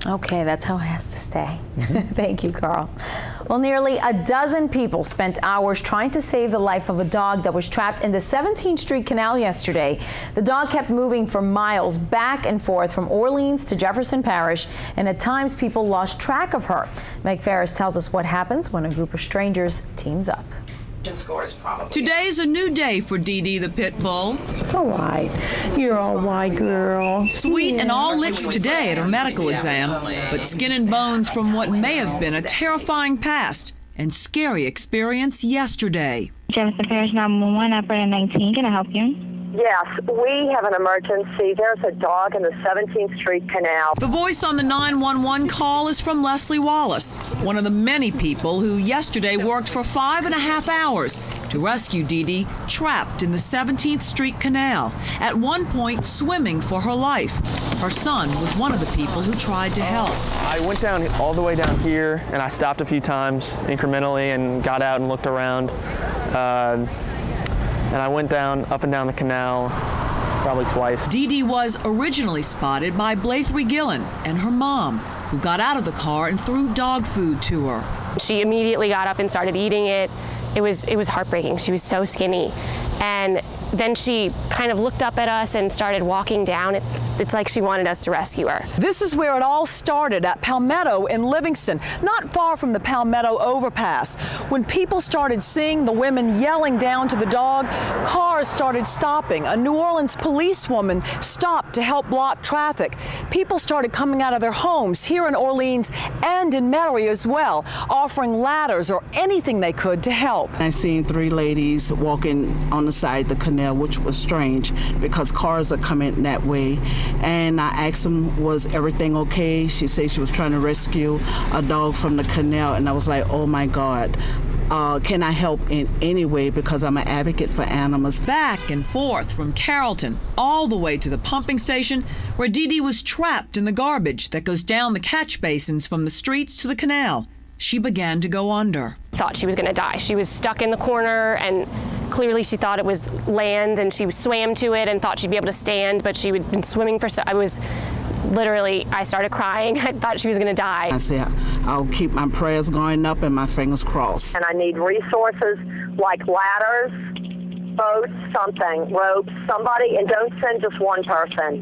Okay, that's how it has to stay. Thank you, Carl. Well, nearly a dozen people spent hours trying to save the life of a dog that was trapped in the 17th Street Canal yesterday. The dog kept moving for miles back and forth from Orleans to Jefferson Parish, and at times people lost track of her. Meg Ferris tells us what happens when a group of strangers teams up. Today's a new day for Dee Dee the pit bull. It's all right. You're all right, girl. Sweet and all licks today at her medical exam, but skin and bones from what may have been a terrifying past and scary experience yesterday. Jefferson Parish 911, operator 19. Can I help you? Yes, we have an emergency. There's a dog in the 17th Street Canal. The voice on the 911 call is from Leslie Wallace, one of the many people who yesterday worked for 5.5 hours to rescue Dee Dee trapped in the 17th Street Canal, at one point swimming for her life. Her son was one of the people who tried to help. I went down all the way down here, and I stopped a few times incrementally and got out and looked around. And I went up and down the canal probably twice. Dee Dee was originally spotted by Blaythe Gillen and her mom, who got out of the car and threw dog food to her. She immediately got up and started eating it. It was heartbreaking. She was so skinny. And then she kind of looked up at us and started walking down. It's like she wanted us to rescue her. This is where it all started, at Palmetto in Livingston, not far from the Palmetto overpass. When people started seeing the women yelling down to the dog, cars started stopping. A New Orleans policewoman stopped to help block traffic. People started coming out of their homes here in Orleans and in Metairie as well, offering ladders or anything they could to help. I seen 3 ladies walking on the side of the canal, which was strange because cars are coming that way. And I asked them, was everything okay? She said she was trying to rescue a dog from the canal, and I was like, oh my God. Can I help in any way, because I'm an advocate for animals. Back and forth from Carrollton all the way to the pumping station where Dee Dee was trapped in the garbage that goes down the catch basins from the streets to the canal. She began to go under. Thought she was going to die. She was stuck in the corner, and clearly she thought it was land, and she swam to it and thought she'd be able to stand, but she had been swimming for I started crying. I thought she was going to die. I said, I'll keep my prayers going up and my fingers crossed. And I need resources like ladders, boats, something, ropes, somebody, and don't send just one person.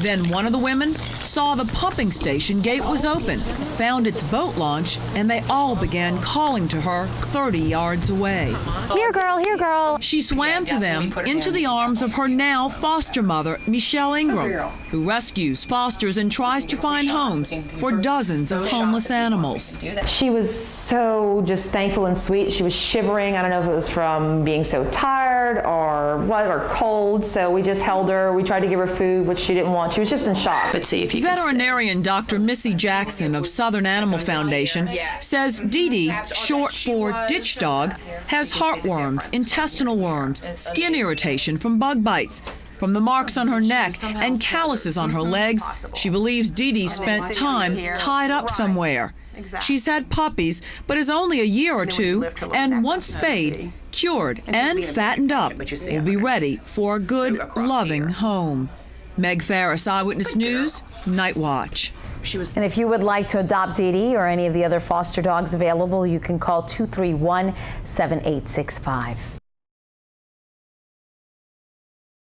Then one of the women saw the pumping station gate was open, found its boat launch, and they all began calling to her 30 yards away. Here, girl, here, girl. She swam to them into the arms of her now foster mother, Michelle Ingram, who rescues, fosters, and tries to find homes for dozens of homeless animals. She was so just thankful and sweet. She was shivering. I don't know if it was from being so tired or what, or cold. So we just held her. We tried to give her food, which she didn't want. She was just in shock. But see if you Veterinarian Dr. Missy Jackson of Southern Animal Foundation says Dee Dee, short for ditch dog, has heartworms, intestinal worms, skin irritation from bug bites. From the marks on her neck and calluses on her legs, she believes Dee Dee spent time tied up somewhere. She's had puppies, but is only a year or two, and once spayed, cured, and fattened up, will be ready for a good, loving home. Meg Ferris, Eyewitness News, Night Watch. And if you would like to adopt Dee Dee or any of the other foster dogs available, you can call 231-7865.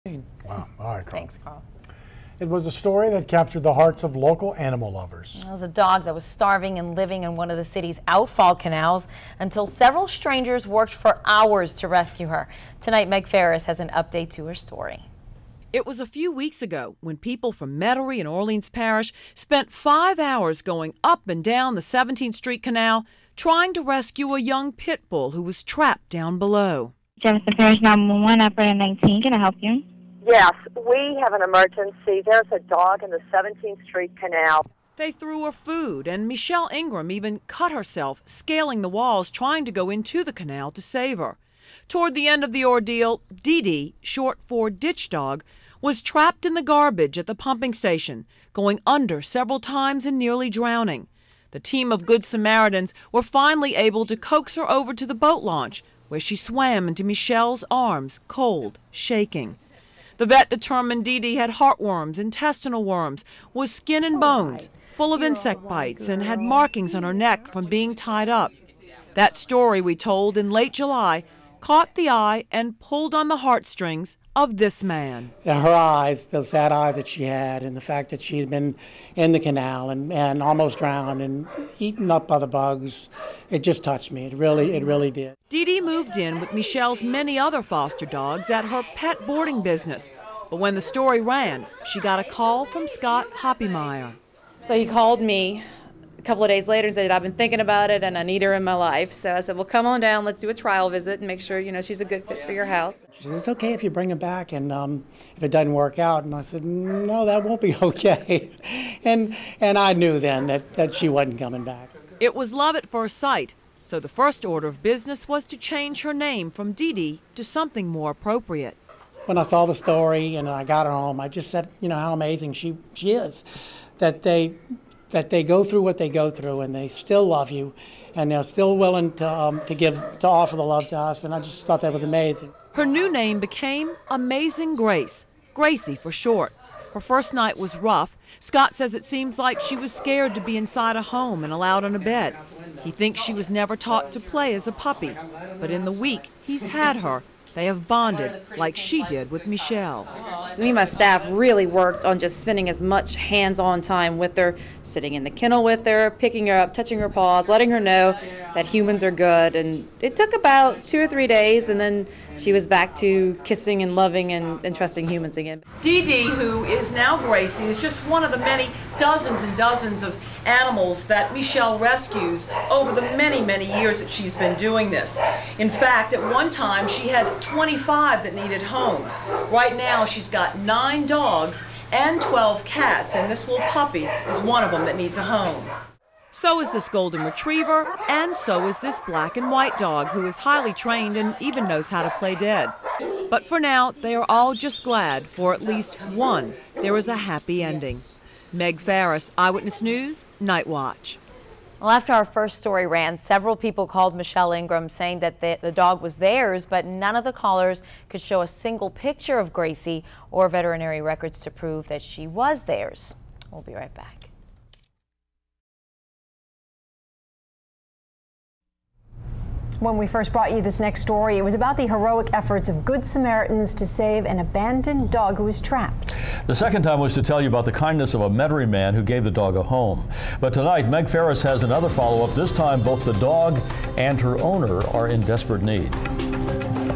Wow. All right, Carl. Thanks, Carl. It was a story that captured the hearts of local animal lovers. It was a dog that was starving and living in one of the city's outfall canals until several strangers worked for hours to rescue her. Tonight, Meg Ferris has an update to her story. It was a few weeks ago when people from Metairie and Orleans Parish spent 5 hours going up and down the 17th Street Canal trying to rescue a young pit bull who was trapped down below. Jefferson Parish 911, operator 19. Can I help you? Yes, we have an emergency. There's a dog in the 17th Street Canal. They threw her food, and Michelle Ingram even cut herself scaling the walls trying to go into the canal to save her. Toward the end of the ordeal, Dee Dee, short for ditch dog, was trapped in the garbage at the pumping station, going under several times and nearly drowning. The team of Good Samaritans were finally able to coax her over to the boat launch, where she swam into Michelle's arms, cold, shaking. The vet determined Dee Dee had heartworms, intestinal worms, was skin and bones, full of insect bites, and had markings on her neck from being tied up. That story we told in late July caught the eye and pulled on the heartstrings of this man. And her eyes, those sad eyes that she had, and the fact that she had been in the canal and almost drowned and eaten up by the bugs, it just touched me. It really did. Dee Dee moved in with Michelle's many other foster dogs at her pet boarding business. But when the story ran, she got a call from Scott Hoppmeyer. So he called me a couple of days later and said, I've been thinking about it and I need her in my life. So I said, well, come on down, let's do a trial visit and make sure, you know, she's a good fit for your house. She said, it's okay if you bring her back and if it doesn't work out. And I said, no, that won't be okay. And I knew then that she wasn't coming back. It was love at first sight. So the first order of business was to change her name from Dee Dee to something more appropriate. When I saw the story and I got her home, I just said, you know, how amazing she is. That they go through what they go through and they still love you and they're still willing to offer the love to us, and I just thought that was amazing. Her new name became Amazing Grace, Gracie for short. Her first night was rough. Scott says it seems like she was scared to be inside a home and allowed on a bed. He thinks she was never taught to play as a puppy, but in the week he's had her, they have bonded like she did with Michelle. Me and my staff really worked on just spending as much hands-on time with her, sitting in the kennel with her, picking her up, touching her paws, letting her know that humans are good. And it took about 2 or 3 days, and then she was back to kissing and loving and trusting humans again. Dee Dee, who is now Gracie, is just one of the many dozens and dozens of animals that Michelle rescues over the many, many years that she's been doing this. In fact, at one time she had 25 that needed homes. Right now she's got 9 dogs and 12 cats, and this little puppy is one of them that needs a home. So is this golden retriever, and so is this black and white dog who is highly trained and even knows how to play dead. But for now, they are all just glad for at least one there is a happy ending. Meg Farris, Eyewitness News, Night Watch. Well, after our first story ran, several people called Michelle Ingram saying that the dog was theirs, but none of the callers could show a single picture of Gracie or veterinary records to prove that she was theirs. We'll be right back. When we first brought you this next story, it was about the heroic efforts of Good Samaritans to save an abandoned dog who was trapped. The second time was to tell you about the kindness of a Metairie man who gave the dog a home. But tonight, Meg Farris has another follow-up. This time, both the dog and her owner are in desperate need.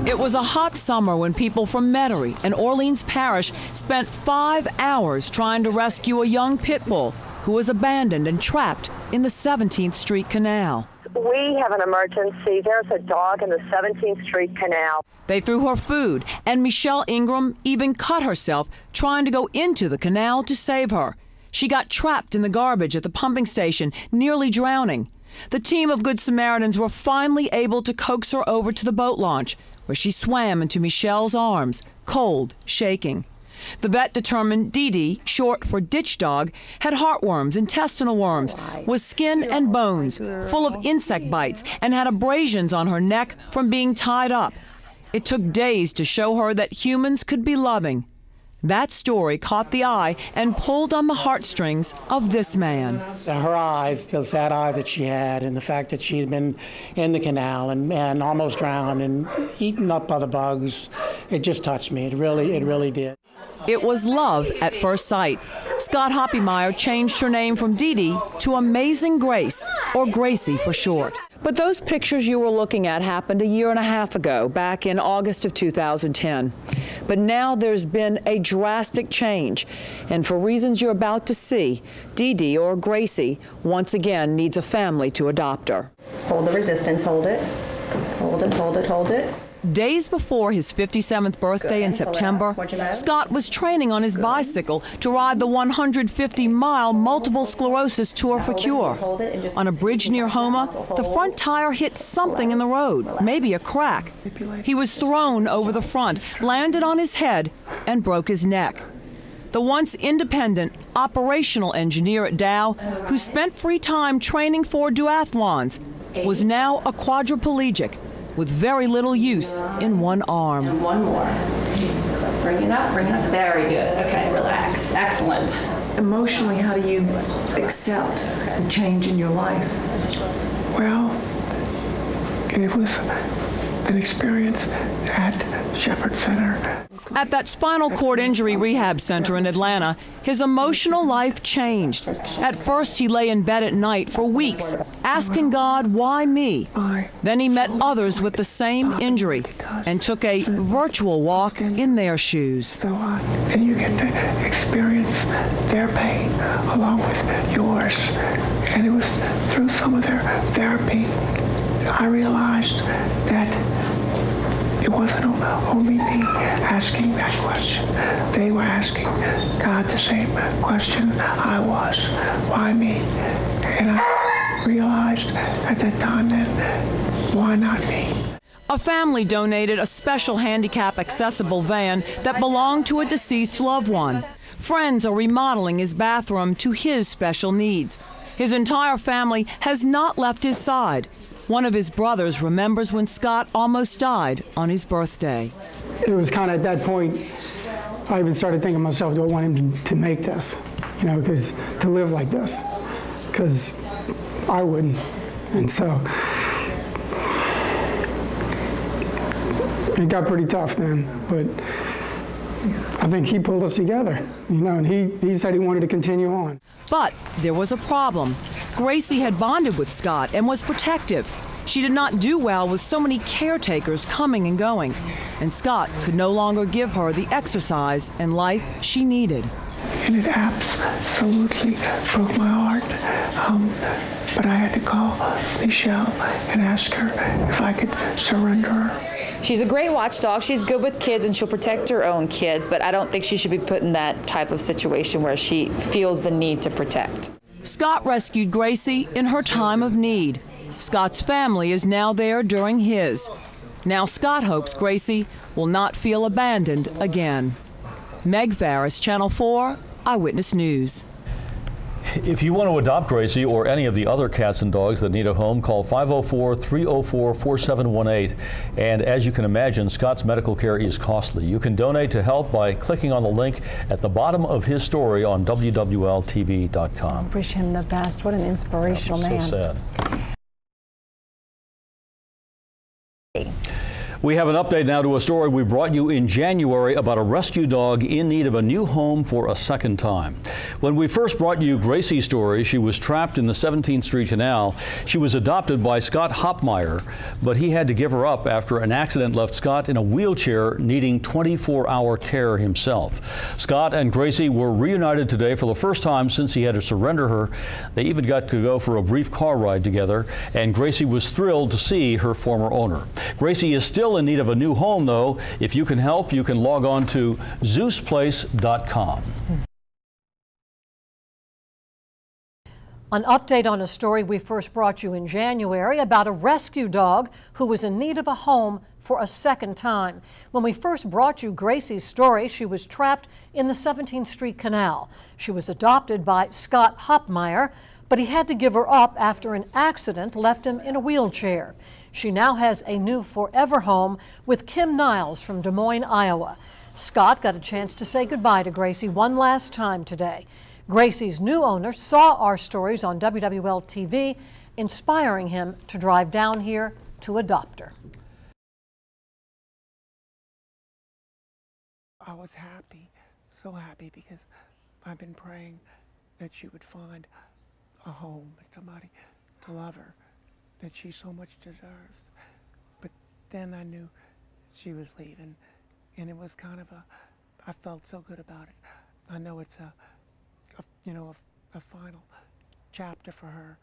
It was a hot summer when people from Metairie and Orleans Parish spent 5 hours trying to rescue a young pit bull who was abandoned and trapped in the 17th Street Canal. We have an emergency. There's a dog in the 17th Street Canal. They threw her food, and Michelle Ingram even cut herself trying to go into the canal to save her. She got trapped in the garbage at the pumping station, nearly drowning. The team of Good Samaritans were finally able to coax her over to the boat launch, where she swam into Michelle's arms, cold, shaking. The vet determined Dee Dee, short for ditch dog, had heartworms, intestinal worms, was skin and bones, full of insect bites, and had abrasions on her neck from being tied up. It took days to show her that humans could be loving. That story caught the eye and pulled on the heartstrings of this man. Her eyes, those sad eyes that she had, and the fact that she had been in the canal and almost drowned and eaten up by the bugs, it just touched me. It really did. It was love at first sight. Scott Hoppmeyer changed her name from Dee Dee to Amazing Grace, or Gracie for short. But those pictures you were looking at happened a year and a half ago, back in August of 2010. But now there's been a drastic change, and for reasons you're about to see, Dee Dee, or Gracie, once again needs a family to adopt her. Hold the resistance, hold it. Hold it, hold it, hold it. Days before his 57th birthday in September, Scott was training on his bicycle to ride the 150-mile multiple sclerosis tour for cure. On a bridge near Houma, the front tire hit something in the road, maybe a crack. He was thrown over the front, landed on his head, and broke his neck. The once independent, operational engineer at Dow, who spent free time training for duathlons, was now a quadriplegic with very little use in one arm. And one more. Bring it up, bring it up. Very good. Okay, relax. Excellent. Emotionally, how do you accept the change in your life? Well, it was an experience at Shepherd Center. At that spinal cord injury rehab center in Atlanta, his emotional life changed. At first, he lay in bed at night for weeks, asking God, why me? Then he met others with the same injury and took a virtual walk in their shoes. And you get to experience their pain along with yours. And it was through some of their therapy I realized that it wasn't only me asking that question. They were asking God the same question I was. Why me? And I realized at that time that, why not me? A family donated a special handicap-accessible van that belonged to a deceased loved one. Friends are remodeling his bathroom to his special needs. His entire family has not left his side. One of his brothers remembers when Scott almost died on his birthday. It was kind of at that point, I even started thinking to myself, do I want him to make this? You know, because to live like this, because I wouldn't. And so it got pretty tough then, but I think he pulled us together, you know, and he said he wanted to continue on. But there was a problem. Gracie had bonded with Scott and was protective. She did not do well with so many caretakers coming and going, and Scott could no longer give her the exercise and life she needed. And it absolutely broke my heart. But I had to call Michelle and ask her if I could surrender her. She's a great watchdog. She's good with kids and she'll protect her own kids, but I don't think she should be put in that type of situation where she feels the need to protect. Scott rescued Gracie in her time of need. Scott's family is now there during his. Now Scott hopes Gracie will not feel abandoned again. Meg Farris, Channel 4, Eyewitness News. If you want to adopt Gracie or any of the other cats and dogs that need a home, call 504-304-4718. And as you can imagine, Scott's medical care is costly. You can donate to help by clicking on the link at the bottom of his story on WWLTV.com. I wish him the best. What an inspirational man. So sad. We have an update now to a story we brought you in January about a rescue dog in need of a new home for a second time. When we first brought you Gracie's story, she was trapped in the 17th Street Canal. She was adopted by Scott Hoppmeyer, but he had to give her up after an accident left Scott in a wheelchair needing 24-hour care himself. Scott and Gracie were reunited today for the first time since he had to surrender her. They even got to go for a brief car ride together, and Gracie was thrilled to see her former owner. Gracie is still in need of a new home, though. If you can help, you can log on to ZeusPlace.com. An update on a story we first brought you in January about a rescue dog who was in need of a home for a second time. When we first brought you Gracie's story, she was trapped in the 17th Street Canal. She was adopted by Scott Hoppmeyer, but he had to give her up after an accident left him in a wheelchair. She now has a new forever home with Kim Niles from Des Moines, Iowa. Scott got a chance to say goodbye to Gracie one last time today. Gracie's new owner saw our stories on WWLTV, inspiring him to drive down here to adopt her. I was happy, so happy, because I've been praying that she would find a home, somebody to love her, that she so much deserves. But then I knew she was leaving, and it was kind of I felt so good about it. I know it's a final chapter for her.